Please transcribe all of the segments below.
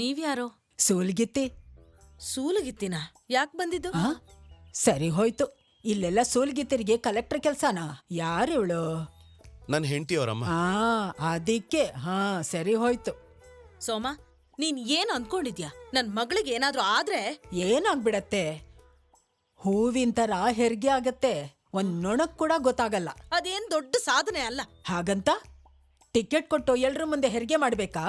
ನೀವ್ಯಾರೋ? ಸೂಲ್ಗಿತ್ತಿ. ಸೂಲಗಿತ್ತಿನ? ಯಾಕೆ ಬಂದಿದ್ದು? ಆ? ಸರಿ ಹೋಯ್ತು. ಇಲ್ಲೆಲ್ಲ ಸೂಲ್ಗಿತ್ತಿರಿಗೆ ಕಲೆಕ್ಟರ್ ಕೆಲ್ಸನಾ? ಯಾರಿವಳು? ನನ್ನ ಹೆಂಡತಿಯವರಮ್ಮ. ಅದಕ್ಕೆ ಸರಿ ಹೋಯ್ತು. ಸೋಮ, ನೀನ್ ಏನ್ ಅನ್ಕೊಂಡಿದ್ಯಾ? ನನ್ ಮಗಳಿಗೆ ಏನಾದ್ರೂ ಆದ್ರೆ ಏನಾಗ್ಬಿಡತ್ತೆ? ಹೂವಿನ ತರ ಹೆರಿಗೆ ಆಗತ್ತೆ, ಒಂದ್ ನೊಣಕ್ ಕೂಡ ಗೊತ್ತಾಗಲ್ಲ. ಅದೇನ್ ದೊಡ್ಡ ಸಾಧನೆ ಅಲ್ಲ. ಹಾಗಂತ ಟಿಕೆಟ್ ಕೊಟ್ಟು ಎಲ್ರ ಮುಂದೆ ಹೆರಿಗೆ ಮಾಡ್ಬೇಕಾ?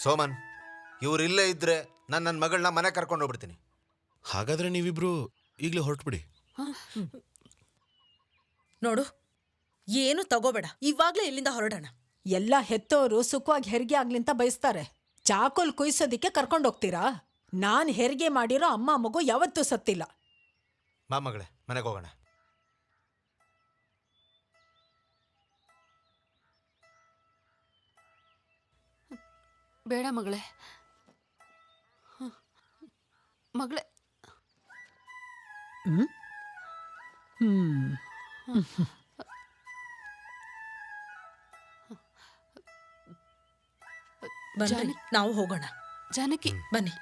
ಸೋಮನ್, ಇವ್ರಿಲ್ಲೇ ಇದ್ರೆ ನನ್ನ ಮಗಳನ್ನ ಮನೆ ಕರ್ಕೊಂಡು ಹೋಗ್ಬಿಡ್ತೀನಿ. ಹಾಗಾದ್ರೆ ನೀವಿಬ್ರು ಈಗಲೇ ಹೊರಟ್ಬಿಡಿ. ನೋಡು, ಏನು ತಗೋಬೇಡ, ಇವಾಗ್ಲೇ ಇಲ್ಲಿಂದ ಹೊರಡೋಣ. ಎಲ್ಲ ಹೆತ್ತೋರು ಸುಖವಾಗಿ ಹೆರಿಗೆ ಆಗ್ಲಿಂತ ಬಯಸ್ತಾರೆ. ಚಾಕೋಲ್ ಕುಯ್ಸೋದಿಕ್ಕೆ ಕರ್ಕೊಂಡೋಗ್ತೀರಾ? ನಾನ್ ಹೆರಿಗೆ ಮಾಡಿರೋ ಅಮ್ಮ ಮಗು ಯಾವತ್ತೂ ಸತ್ತಿಲ್ಲ. ಬಾ ಮಗಳೇ, ಮನೆಗೆ ಹೋಗೋಣ. ಬೇಡ ಮಗಳೇ, ಮಗಳೇ. ಬನ್ನಿ, ನಾವು ಹೋಗೋಣ. ಜಾನಕಿ, ಬನ್ನಿ.